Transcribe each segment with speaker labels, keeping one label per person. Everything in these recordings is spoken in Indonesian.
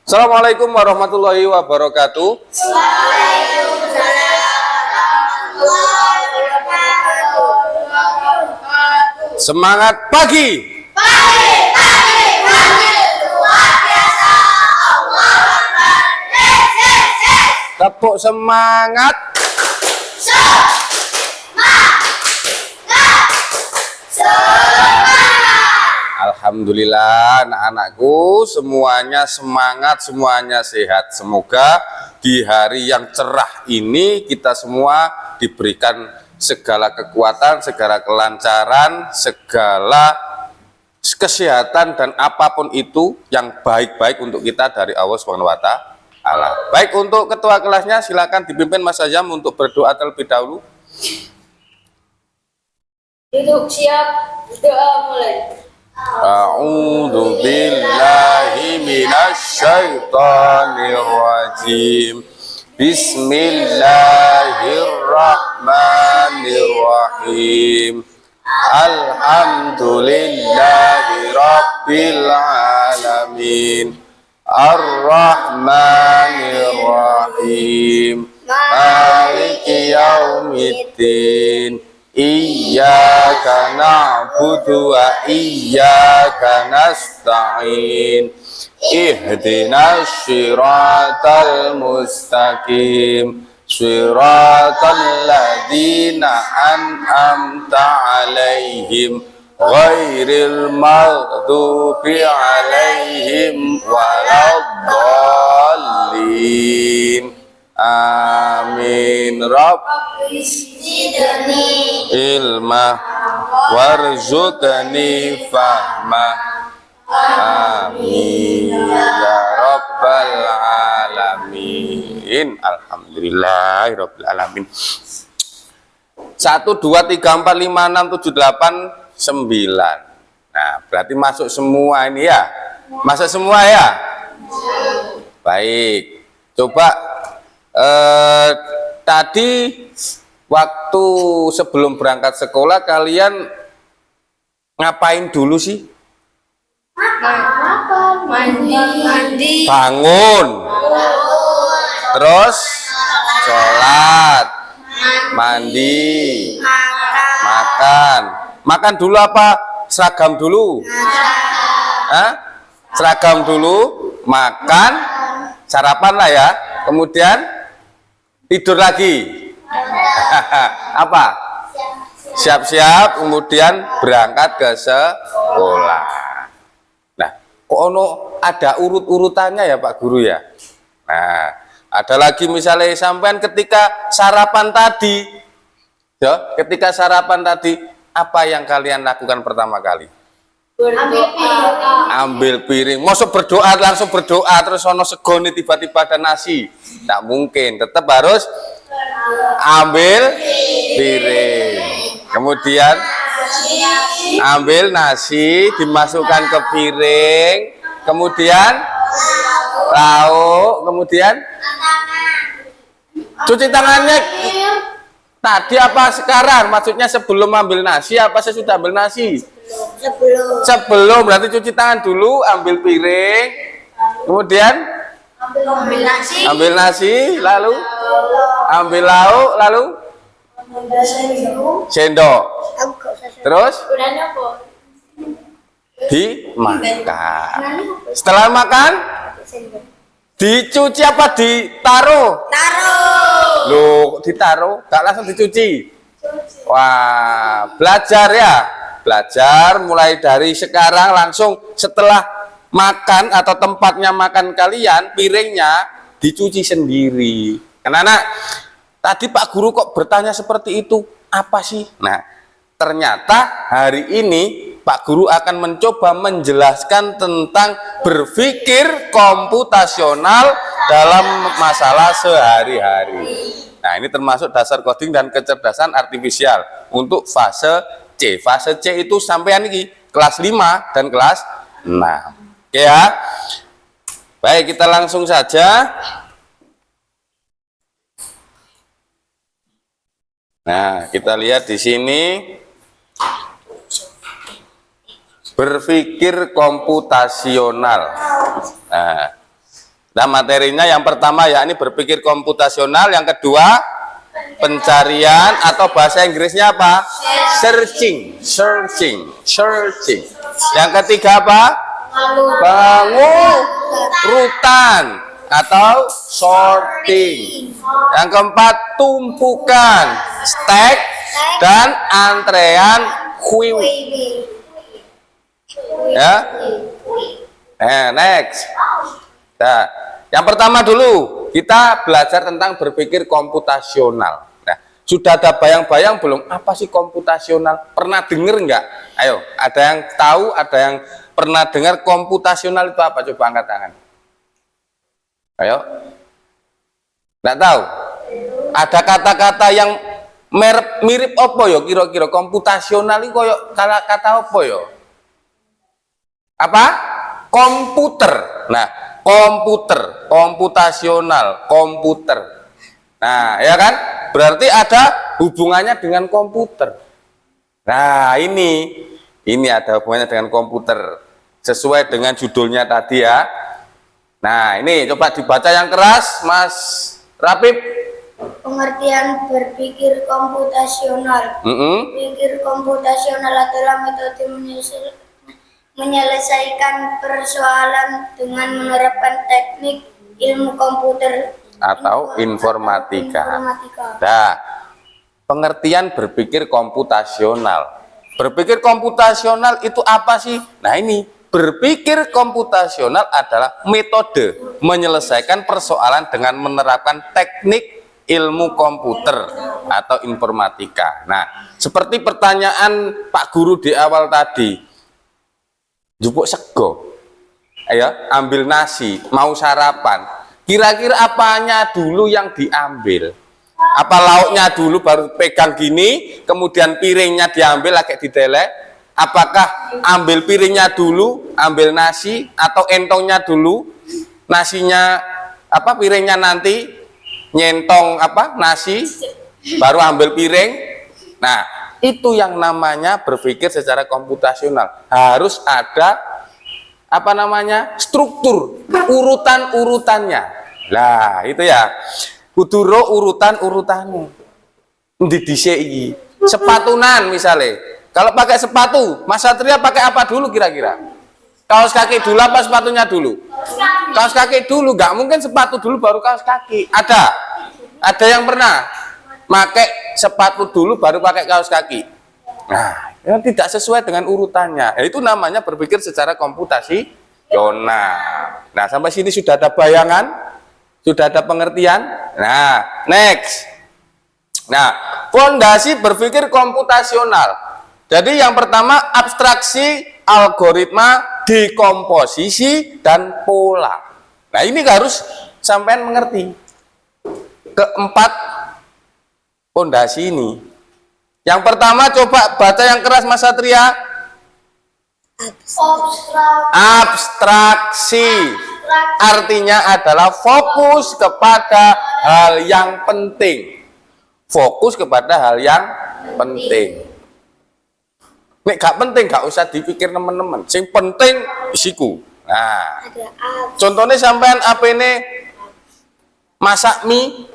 Speaker 1: Assalamualaikum warahmatullahi wabarakatuh. Semangat pagi. Tepuk semangat. Alhamdulillah anak-anakku semuanya semangat, semuanya sehat. Semoga di hari yang cerah ini kita semua diberikan segala kekuatan, segala kelancaran, segala kesehatan dan apapun itu yang baik-baik untuk kita dari Allah Subhanahu wa taala. Baik, untuk ketua kelasnya silakan dipimpin Mas Azam untuk berdoa terlebih dahulu.
Speaker 2: Duduk siap, doa mulai.
Speaker 1: A'udzu billahi minasy syaithanir rajim. Bismillahirrahmanirrahim. Alhamdulillahi rabbil alamin. Ar-Rahmanir Rahim. Maliki yaumiddin. Iyyaka na'budu wa iyyaka nasta'in. Ihdinas siratal mustaqim. Siratal ladzina an'amta 'alaihim ghairil maghdubi 'alaihim waladdallin. Amin.
Speaker 2: Zidni
Speaker 1: Ilma warzuqni fahma. Amin ya rabbal alamin. Alhamdulillahirabbil alamin. 1 2 3 4 5 6 7 8 9. Nah, berarti masuk semua ini ya. Masuk semua ya. Baik. Coba tadi waktu sebelum berangkat sekolah kalian ngapain dulu sih?
Speaker 2: mandi,
Speaker 1: Bangun, terus sholat, mandi, makan dulu apa? Seragam dulu? Hah? Seragam dulu, makan, sarapan lah ya, kemudian tidur lagi. Apa? Siap-siap, kemudian berangkat ke sekolah. Nah, kok ada urut-urutannya ya Pak Guru ya? Nah, ada lagi misalnya sampean ketika sarapan tadi, ya, ketika sarapan tadi, apa yang kalian lakukan pertama kali? Ambil piring. Masuk berdoa, langsung berdoa terus ono segone tiba-tiba ada nasi. Tak mungkin, tetap harus ambil piring. Kemudian ambil nasi dimasukkan ke piring, kemudian lauk, kemudian cuci tangannya tadi apa sekarang? Maksudnya sebelum ambil nasi apa sesudah ambil nasi? Sebelum, berarti cuci tangan dulu, ambil piring, kemudian ambil nasi, lalu ambil lauk, lalu sendok, terus dimakan. Setelah makan dicuci apa ditaruh? Loh, ditaruh, gak langsung dicuci. Wah, belajar ya. Belajar mulai dari sekarang langsung setelah makan atau tempatnya makan kalian, piringnya dicuci sendiri. Anak-anak, tadi Pak Guru kok bertanya seperti itu? Apa sih? Nah, ternyata hari ini Pak Guru akan mencoba menjelaskan tentang berpikir komputasional dalam masalah sehari-hari. Nah, ini termasuk dasar coding dan kecerdasan artifisial untuk fase C. Fase C itu sampean ini kelas 5 dan kelas 6. Oke ya. Baik, kita langsung saja. Nah, kita lihat di sini berpikir komputasional. Nah, Nah, materinya yang pertama yakni berpikir komputasional, yang kedua pencarian atau bahasa Inggrisnya apa? Searching. Yang ketiga apa? Pengurutan atau sorting. Yang keempat tumpukan, stack, dan antrean queue. Ya. Next. Nah, yang pertama dulu kita belajar tentang berpikir komputasional. Nah, sudah ada bayang-bayang belum apa sih komputasional? Pernah dengar nggak? Ayo, ada yang tahu, ada yang pernah dengar komputasional itu apa? Coba angkat tangan. Ayo. Nggak tahu? Ada kata-kata yang mirip apa ya kira-kira? Komputasional itu koyo kata apa ya? Apa? Komputer. Nah, komputer, komputasional, komputer. Nah, ya kan? Berarti ada hubungannya dengan komputer. Nah, ini ada hubungannya dengan komputer. Sesuai dengan judulnya tadi ya. Nah, ini coba dibaca yang keras, Mas Rapip.
Speaker 2: Pengertian berpikir komputasional. Berpikir komputasional adalah metode menyelesaikan persoalan dengan menerapkan teknik ilmu komputer
Speaker 1: atau informatika. Nah, pengertian berpikir komputasional. Berpikir komputasional itu apa sih? Nah, ini berpikir komputasional adalah metode menyelesaikan persoalan dengan menerapkan teknik ilmu komputer atau informatika. Nah, seperti pertanyaan Pak Guru di awal tadi. Jupuk sego, ayo ambil nasi, mau sarapan. Kira-kira apanya dulu yang diambil? Apa lauknya dulu baru pegang gini, kemudian piringnya diambil lagi didelek? Apakah ambil piringnya dulu, ambil nasi, atau entongnya dulu, nasinya apa piringnya nanti nyentong apa nasi, baru ambil piring? Nah, itu yang namanya berpikir secara komputasional. Harus ada apa namanya? Struktur, urutan-urutannya. Lah, itu ya. Kuduro urutan-urutannya. Di dhisik sepatunan misalnya. Kalau pakai sepatu, Mas Satria pakai apa dulu kira-kira? Kaos kaki dulu apa sepatunya dulu? Kaos kaki dulu, nggak mungkin sepatu dulu baru kaos kaki. Ada yang pernah pakai sepatu dulu baru pakai kaos kaki. Nah, yang tidak sesuai dengan urutannya. Itu namanya berpikir secara komputasional. Nah, sampai sini sudah ada bayangan, sudah ada pengertian. Nah, next. Nah, fondasi berpikir komputasional. Jadi yang pertama abstraksi, algoritma, dekomposisi, dan pola. Nah, ini harus sampean mengerti. Keempat fondasi ini. Yang pertama coba baca yang keras Mas Satria. Abstraksi. Artinya adalah fokus kepada hal yang penting. Fokus kepada hal yang penting. Nek gak penting gak usah dipikir teman-teman. Sing penting isiku. Nah, contohnya sampean apa ini masak mie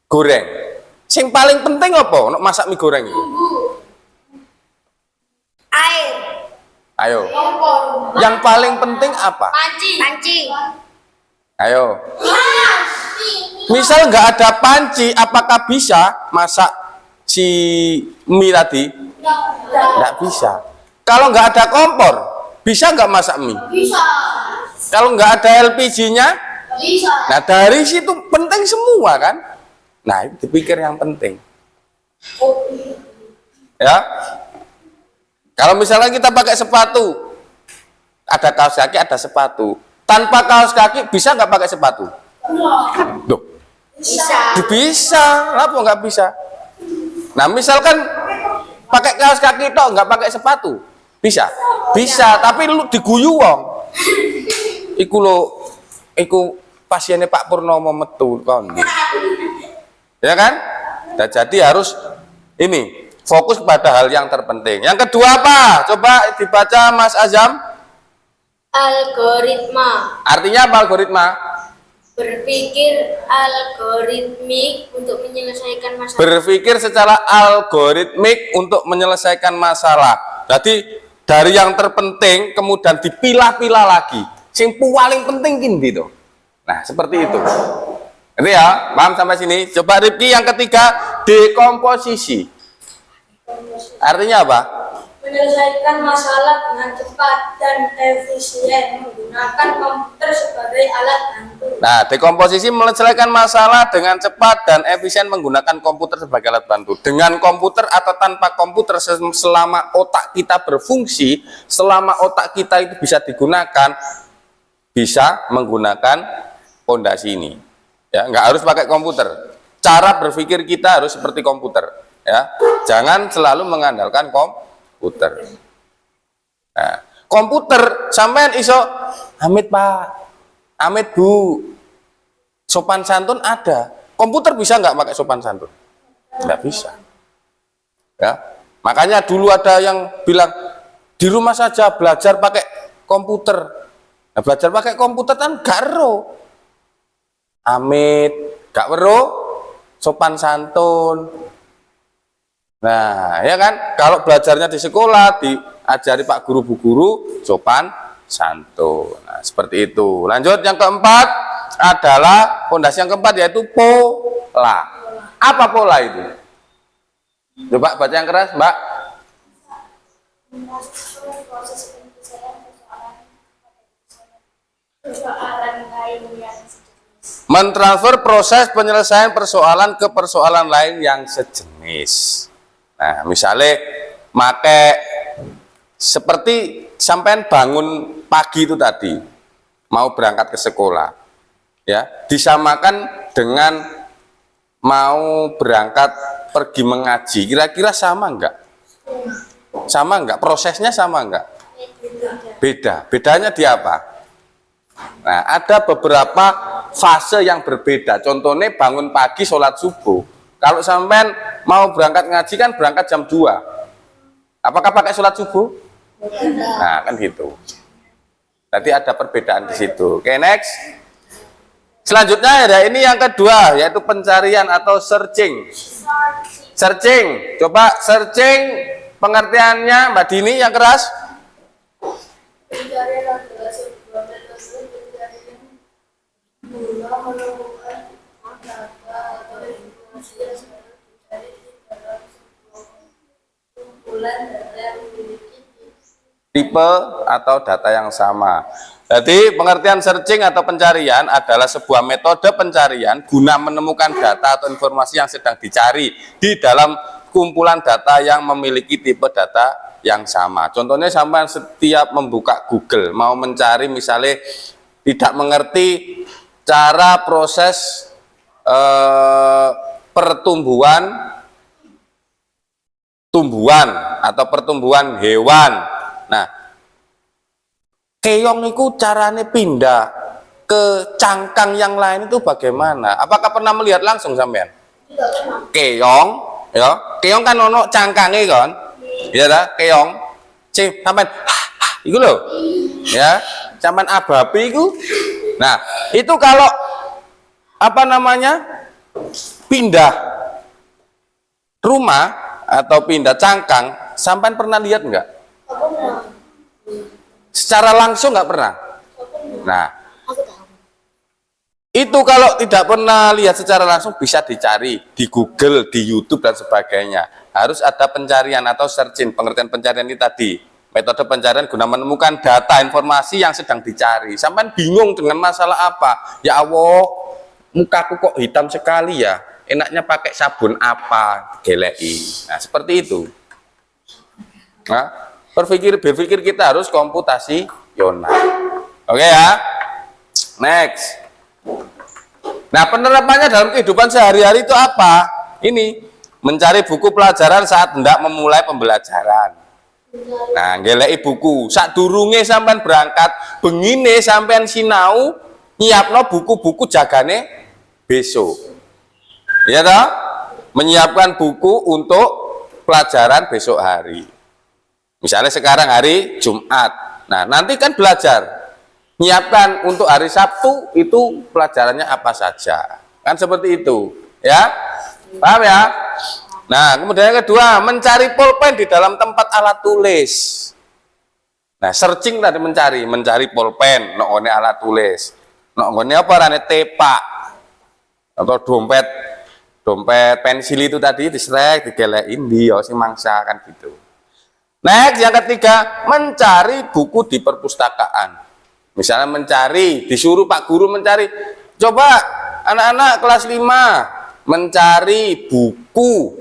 Speaker 1: goreng. Sing paling penting apa untuk masak mie goreng itu?
Speaker 2: Air.
Speaker 1: Ayo. Yang paling penting apa?
Speaker 2: Panci.
Speaker 1: Ayo. Misal nggak ada panci, apakah bisa masak si mie tadi? Nggak bisa. Kalau nggak ada kompor, bisa nggak masak mie?
Speaker 2: Bisa.
Speaker 1: Kalau nggak ada LPG-nya?
Speaker 2: Bisa.
Speaker 1: Nah, dari situ penting semua kan? Nah, itu dipikir yang penting. Ya. Kalau misalnya kita pakai sepatu, ada kaos kaki, ada sepatu. Tanpa kaos kaki bisa nggak pakai sepatu? Loh,
Speaker 2: Bisa.
Speaker 1: bisa. Kenapa nggak bisa? Nah, misalkan pakai kaos kaki toh nggak pakai sepatu, bisa? Bisa, tapi lu diguyu wong. Iku pasiennya Pak Purnomo metu kon. Ya kan? Nah, jadi harus ini fokus pada hal yang terpenting. Yang kedua apa? Coba dibaca Mas Azam.
Speaker 2: Algoritma.
Speaker 1: Artinya apa algoritma?
Speaker 2: Berpikir algoritmik untuk menyelesaikan masalah.
Speaker 1: Berpikir secara algoritmik untuk menyelesaikan masalah. Jadi dari yang terpenting kemudian dipilah-pilah lagi. Yang paling penting gitu. Nah, seperti itu. Ngerti ya? Paham sampai sini? Coba Rifki yang ketiga, dekomposisi. Artinya apa?
Speaker 2: Menyelesaikan masalah dengan cepat dan efisien menggunakan komputer sebagai alat bantu.
Speaker 1: Nah, dekomposisi menyelesaikan masalah dengan cepat dan efisien menggunakan komputer sebagai alat bantu. Dengan komputer atau tanpa komputer, selama otak kita berfungsi, selama otak kita itu bisa digunakan, bisa menggunakan fondasi ini. Ya, nggak harus pakai komputer. Cara berpikir kita harus seperti komputer. Ya, jangan selalu mengandalkan komputer. Nah, komputer sampean iso Amit Pak, Amit Bu, sopan santun ada. Komputer bisa nggak pakai sopan santun? Nggak bisa. Ya, makanya dulu ada yang bilang di rumah saja belajar pakai komputer. Nah, belajar pakai komputer kan garo. Amit, gak weruh, sopan santun. Nah, ya kan? Kalau belajarnya di sekolah, diajari Pak Guru, Bu Guru, sopan santun. Nah, seperti itu. Lanjut, yang keempat adalah fondasi yang keempat yaitu pola. Apa pola itu? Coba baca yang keras, Mbak. Mentransfer proses penyelesaian persoalan ke persoalan lain yang sejenis. Nah, misalnya seperti sampean bangun pagi itu tadi, mau berangkat ke sekolah, ya, disamakan dengan mau berangkat pergi mengaji. Kira-kira sama enggak? Sama enggak? Prosesnya sama enggak? Beda. Bedanya di apa? Nah, ada beberapa fase yang berbeda. Contohnya bangun pagi sholat subuh. Kalau sampean mau berangkat ngaji kan berangkat jam 2. Apakah pakai sholat subuh? Nah, kan gitu. Tadi ada perbedaan di situ. Oke, next. Selanjutnya ada ini yang kedua, yaitu pencarian atau searching. Searching. Coba searching pengertiannya Mbak Dini yang keras.
Speaker 2: Pencarian adalah sebuah metode pencarian guna menemukan data atau informasi yang sedang dicari di dalam sebuah kumpulan data yang memiliki
Speaker 1: Tipe atau data yang sama. Jadi pengertian searching atau pencarian adalah sebuah metode pencarian guna menemukan data atau informasi yang sedang dicari di dalam kumpulan data yang memiliki tipe data yang sama. Contohnya sampai setiap membuka Google mau mencari misalnya tidak mengerti cara proses tumbuhan atau pertumbuhan hewan. Nah, keong itu caranya pindah ke cangkang yang lain itu bagaimana? Apakah pernah melihat langsung sampean? Keong, ya, keong kan ono cangkangnya kan? Ya dah, keong. Sampean, itu loh, ya, sampean ababi itu. Nah, itu kalau apa namanya pindah rumah atau pindah cangkang, sampean pernah lihat nggak? Secara langsung nggak pernah. Nah, itu kalau tidak pernah lihat secara langsung bisa dicari di Google, di YouTube dan sebagainya. Harus ada pencarian atau searching. Pengertian pencarian ini tadi, metode pencarian guna menemukan data informasi yang sedang dicari. Sampai bingung dengan masalah apa? Ya Allah, mukaku kok hitam sekali ya. Enaknya pakai sabun apa? Gelei. Nah, seperti itu. Nah, berpikir kita harus komputasional. Oke ya. Next. Nah, penerapannya dalam kehidupan sehari-hari itu apa? Ini mencari buku pelajaran saat hendak memulai pembelajaran. Nah, ngeleki buku. Sadurunge sampean berangkat, bengine sampean sinau, nyiapno buku-buku jagane besok. Ya toh? Menyiapkan buku untuk pelajaran besok hari. Misalnya sekarang hari Jumat. Nah, nanti kan belajar. Nyiapkan untuk hari Sabtu itu pelajarannya apa saja. Kan seperti itu, ya. Paham ya? Nah, kemudian yang kedua, mencari pulpen di dalam tempat alat tulis. Nah, searching tadi mencari pulpen, nongone alat tulis. Nongone apa rane tepak atau dompet pensil itu tadi disrek, digelekin dia sing mangsa kan gitu. Next, yang ketiga, mencari buku di perpustakaan. Misalnya disuruh Pak Guru mencari, coba anak-anak kelas 5 mencari buku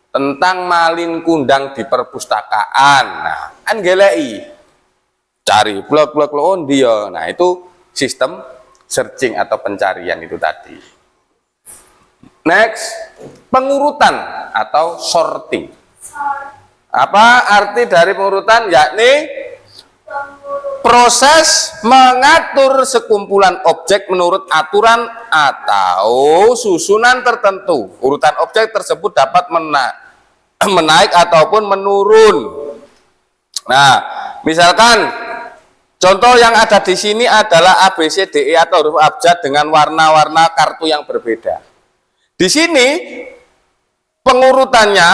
Speaker 1: tentang Malin Kundang di perpustakaan. Nah, kan gelei. Cari blog-blog on dia. Nah, itu sistem searching atau pencarian itu tadi. Next, pengurutan atau sorting. Apa arti dari pengurutan? Yakni proses mengatur sekumpulan objek menurut aturan atau susunan tertentu. Urutan objek tersebut dapat menaik ataupun menurun. Nah, misalkan contoh yang ada di sini adalah A, B, C, D, E atau huruf abjad dengan warna-warna kartu yang berbeda. Di sini pengurutannya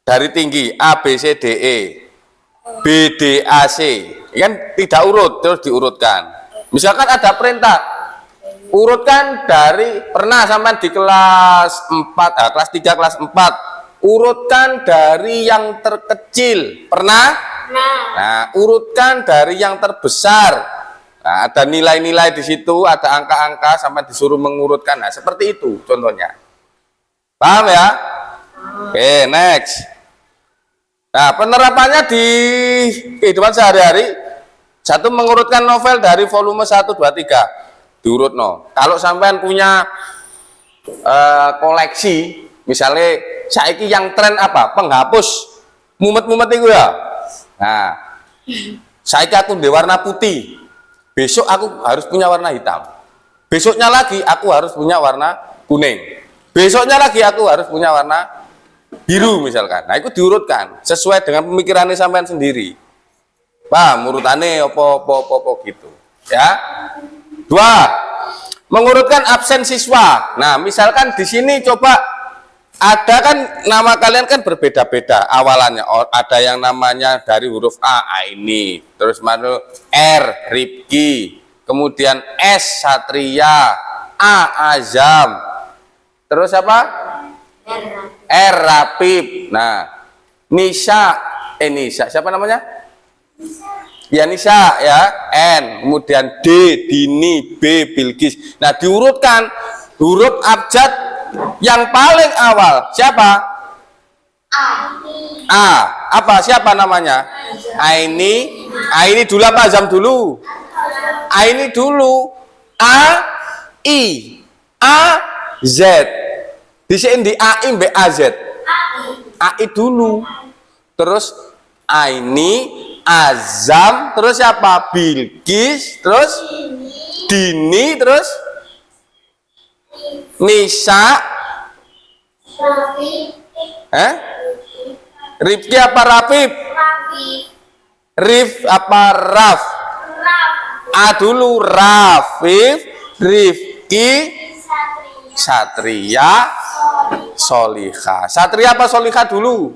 Speaker 1: dari tinggi A, B, C, D, E, B, D, A, C, kan tidak urut, terus diurutkan. Misalkan ada perintah, urutkan dari, pernah sampai di kelas 4, kelas 3, kelas 4, urutkan dari yang terkecil, pernah? Nah, urutkan dari yang terbesar. Nah, ada nilai-nilai di situ, ada angka-angka sampai disuruh mengurutkan. Nah, seperti itu contohnya. Paham ya? Oke, next. Nah, penerapannya di kehidupan sehari-hari, satu, mengurutkan novel dari volume 1, 2, 3 diurut no. Kalau sampean punya koleksi, misalnya saiki yang tren apa? Penghapus mumet-mumet itu ya. Nah, saiki aku di warna putih, besok aku harus punya warna hitam, besoknya lagi aku harus punya warna kuning, besoknya lagi aku harus punya warna biru misalkan. Nah, itu diurutkan sesuai dengan pemikirannya sampean sendiri. Paham urutannya apa gitu ya. 2, mengurutkan absen siswa. Nah, misalkan di sini coba ada kan nama kalian kan berbeda-beda awalannya. Ada yang namanya dari huruf A ini, terus mana R Rifki, kemudian S Satria, A Azam, terus apa? R Rapip. Nah, Nisa, siapa namanya? Ya Nisa ya, N, kemudian D Dini, B Bilqis. Nah, diurutkan huruf abjad yang paling awal siapa? A. Apa? Siapa namanya? Aini dulu apa Azam dulu? Aini dulu. A I Z. Di sini di A I B A Z. AI dulu. Terus Aini, Azam, terus siapa? Bilqis, terus Dini, terus Nisa, Rifki apa Rapip? Rif apa Raf? A dulu, Rafif, Rifki, Satria, Solihah. Satria apa Solihah dulu?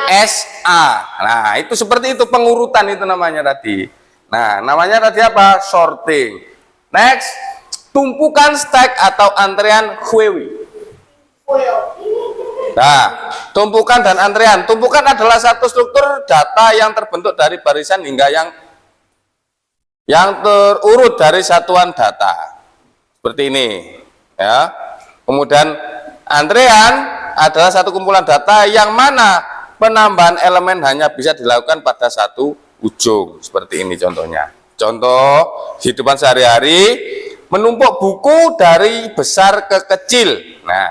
Speaker 1: SA. Nah, itu seperti itu pengurutan itu namanya tadi. Nah, namanya tadi apa? Sorting. Next, tumpukan stack atau antrean Huewi. Nah, tumpukan dan antrean. Tumpukan adalah satu struktur data yang terbentuk dari barisan hingga yang terurut dari satuan data. Seperti ini, ya. Kemudian antrean adalah satu kumpulan data yang mana penambahan elemen hanya bisa dilakukan pada satu ujung. Seperti ini contohnya. Contoh kehidupan sehari-hari, menumpuk buku dari besar ke kecil. Nah,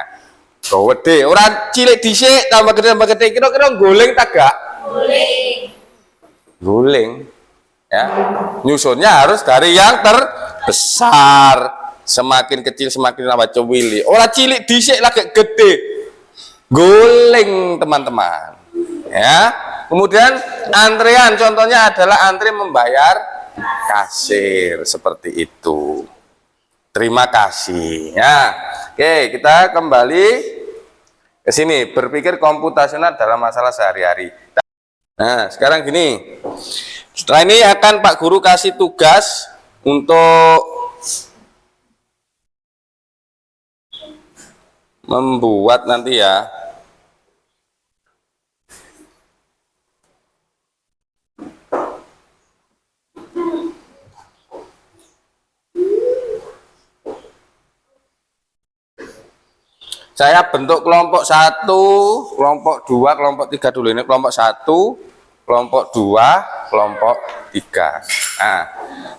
Speaker 1: gede, orang cilik dhisik tambah gede, kira-kira goleng tak gak? Goleng. Ya. Nyusunnya harus dari yang terbesar. Semakin kecil semakin tambah cewili. Orang cilik dhisik lagi gede. Goleng, teman-teman. Ya. Kemudian antrean contohnya adalah antri membayar kasir, seperti itu. Terima kasih ya. Oke, kita kembali ke sini, berpikir komputasional dalam masalah sehari-hari. Nah, sekarang gini, setelah ini akan Pak Guru kasih tugas untuk membuat nanti ya. Saya bentuk kelompok 1, kelompok 2, kelompok 3 dulu. Ini kelompok 1, kelompok 2, kelompok 3. Nah,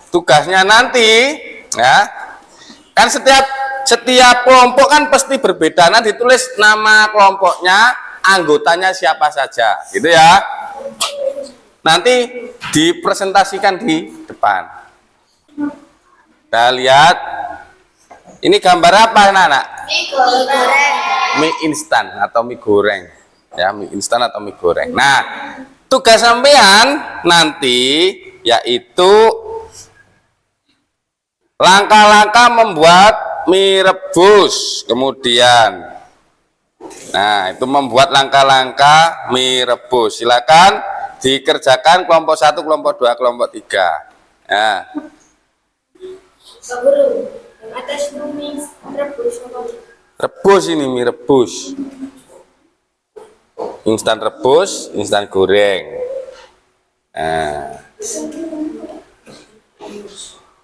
Speaker 1: tugasnya nanti ya, kan setiap kelompok kan pasti berbeda. Nah, ditulis nama kelompoknya, anggotanya siapa saja, gitu ya. Nanti dipresentasikan di depan. Kita lihat, ini gambar apa anak-anak? Mie instan atau mie goreng, ya, mie instan atau mie goreng. Nah, tugas sampean nanti yaitu langkah-langkah membuat mie rebus. Kemudian, nah, itu membuat langkah-langkah mie rebus. Silakan dikerjakan kelompok 1, kelompok 2, kelompok 3. Nah,
Speaker 2: Pak Guru, yang atas itu mie rebus apa?
Speaker 1: rebus, ini mie rebus. Instan rebus, instan goreng. Nah.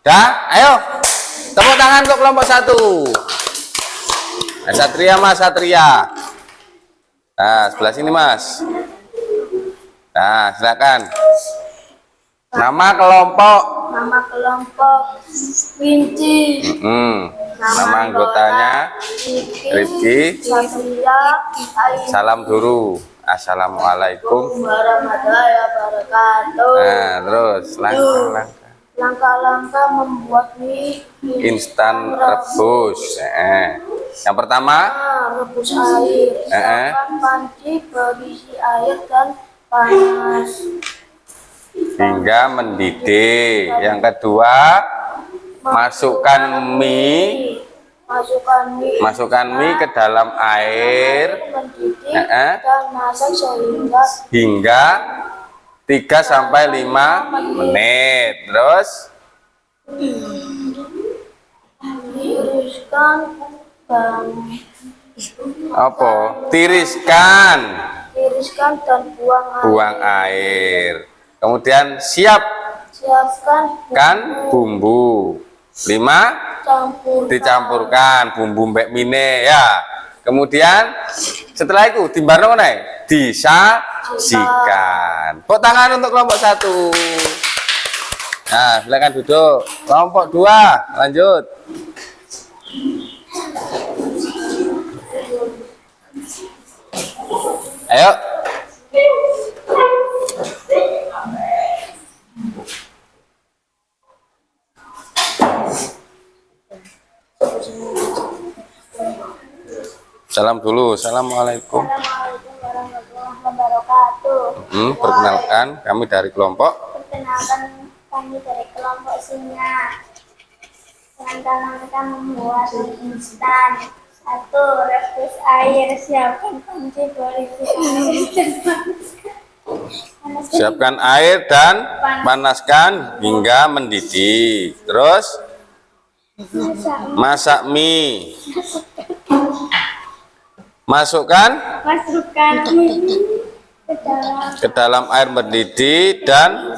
Speaker 1: Dah, ayo. Tepuk tangan untuk kelompok 1. Nah, Satria Mas, Satria. Nah, sebelah sini Mas. Nah, silakan. Nama kelompok.
Speaker 2: Nama kelompok Winci.
Speaker 1: Nama anggotanya Rifki. Salam dulu. Assalamualaikum
Speaker 2: warahmatullahi wabarakatuh.
Speaker 1: Nah, terus
Speaker 2: Langkah-langkah membuat mie
Speaker 1: instan rebus. Yang pertama,
Speaker 2: rebus air. Siapkan panci berisi air dan panas
Speaker 1: hingga mendidih. Yang kedua, masukkan mie ke dalam air
Speaker 2: mendidih dan masak
Speaker 1: hingga 3 sampai 5 menit. Terus
Speaker 2: tiriskan dan
Speaker 1: tiriskan
Speaker 2: dan
Speaker 1: buang air. Kemudian siapkan bumbu. 5, dicampurkan bumbu mbek mine ya. Kemudian setelah itu timbarno nih disajikan. Tepuk tangan untuk kelompok 1. Nah, silakan duduk. Kelompok 2 lanjut. Ayo. Salam dulu. Assalamualaikum.
Speaker 2: Assalamualaikum warahmatullahi wabarakatuh.
Speaker 1: Perkenalkan, kami dari kelompok.
Speaker 2: Perkenalkan, kami dari kelompok Singa. Langkah-langkah membuat mie instan. 1. Rebus air. Siapkan panci berisi air dan panaskan.
Speaker 1: Siapkan air dan panaskan hingga mendidih. Terus masak mie. Masukkan
Speaker 2: mie
Speaker 1: ke dalam air mendidih dan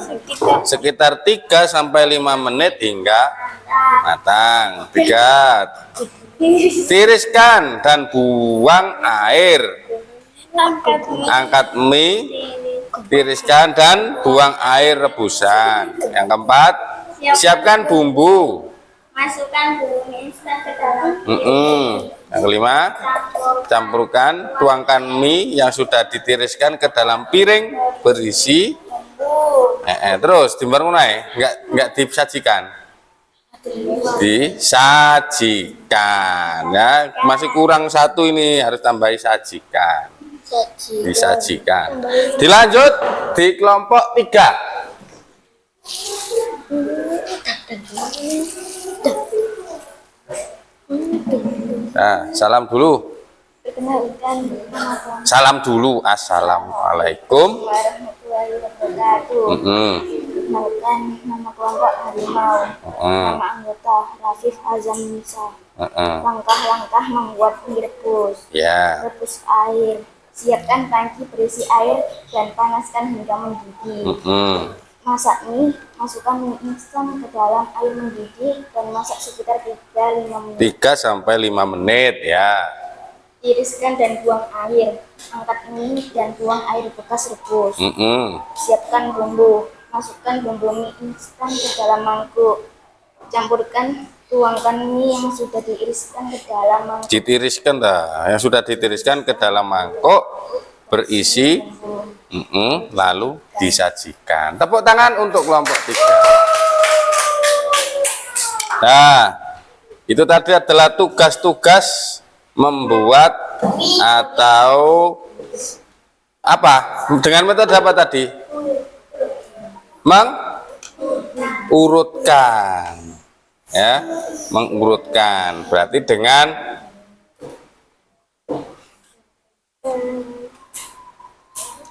Speaker 1: sekitar 3 sampai 5 menit hingga matang. 3. Tiriskan dan buang air. Angkat mie, tiriskan dan buang air rebusan. Yang keempat, siapkan bumbu.
Speaker 2: Masukkan bumbu instan ke dalam
Speaker 1: Yang kelima, campurkan, tuangkan mie yang sudah ditiriskan ke dalam piring berisi. Terus dimana? Enggak disajikan. Disajikan ya, masih kurang 1 ini, harus tambahi sajikan. Disajikan. Dilanjut di kelompok 3. Nah, salam dulu.
Speaker 2: Perkenalkan, nama Tuhan
Speaker 1: Salam dulu. Assalamualaikum.
Speaker 2: warahmatullahi wabarakatuh. Perkenalkan, nama kelompok harimau. Nama anggota Rafif Azam Nisa. Langkah-langkah membuat mie rebus.
Speaker 1: Ya.
Speaker 2: Rebus air. Siapkan tangki berisi air dan panaskan hingga mendidih. Masak mie, masukkan mie instan ke dalam air mendidih dan masak sekitar 3-5 menit.
Speaker 1: 3 sampai 5 menit ya.
Speaker 2: Tiriskan dan buang air. Angkat mie dan buang air bekas rebus. Siapkan bumbu. Masukkan bumbu mie instan ke dalam mangkuk. Campurkan, tuangkan mie yang sudah diiriskan ke dalam mangkuk.
Speaker 1: Ditiriskan dah, yang sudah ditiriskan ke dalam mangkok berisi lalu disajikan. Tepuk tangan untuk kelompok 3. Nah, itu tadi adalah tugas-tugas membuat atau apa? Dengan metode apa tadi? Mengurutkan. Ya, mengurutkan. Berarti dengan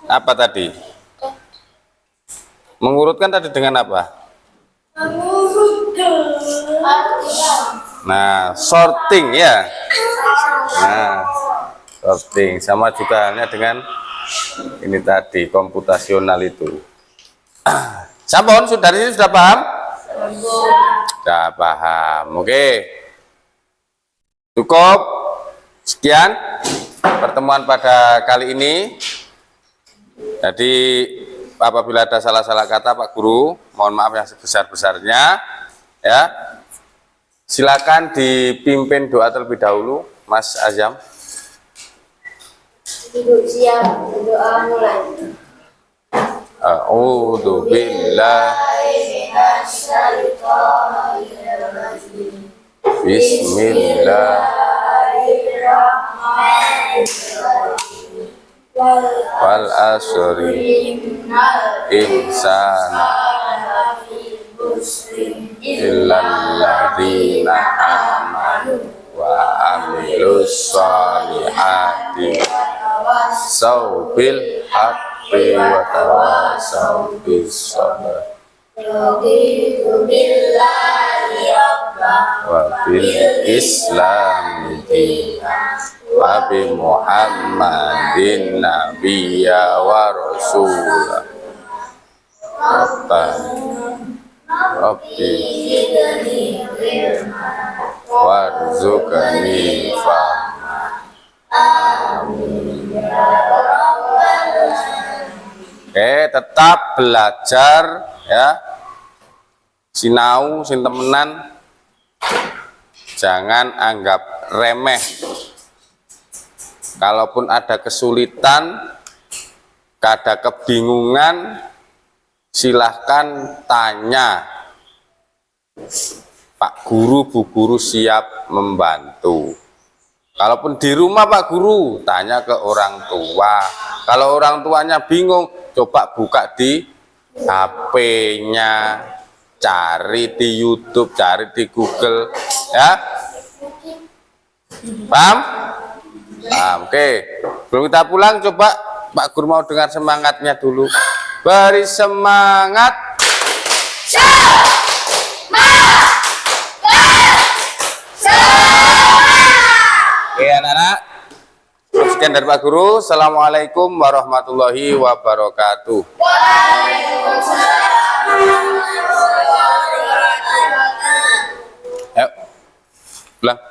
Speaker 1: apa tadi? Mengurutkan tadi dengan apa? Nah, sorting ya. Nah, sorting sama juga halnya dengan ini tadi komputasional itu. Sampun, dari sini sudah paham? Sudah paham. Oke. Cukup. Sekian pertemuan pada kali ini. Jadi apabila ada salah-salah kata Pak Guru, mohon maaf yang sebesar-besarnya ya. Silakan dipimpin doa terlebih dahulu, Mas Azam.
Speaker 2: Duduk siap, doa mulai.
Speaker 1: A'udzu billahi Bismillahirrahmanirrahim. Wal asri insana illal ladzina amanu wa amilus solihati saubil haqqi wa tawasau bis sabr wa bil islami dinan wa bi Muhammadin nabiyya wa rasulah Rabbi warzuqni fahma. Amin. Oke, tetap belajar ya. Sinau sing temenan. Jangan anggap remeh. Kalaupun ada kesulitan, ada kebingungan, silahkan tanya. Pak Guru, Bu Guru siap membantu. Kalaupun di rumah Pak Guru, tanya ke orang tua. Kalau orang tuanya bingung, coba buka di HP-nya, cari di YouTube, cari di Google, ya. Paham? Nah, oke. Belum kita pulang, coba Pak Guru mau dengar semangatnya dulu. Beri semangat. Oke anak-anak, sekian dari Pak Guru. Assalamualaikum warahmatullahi wabarakatuh. Ayo, pulang.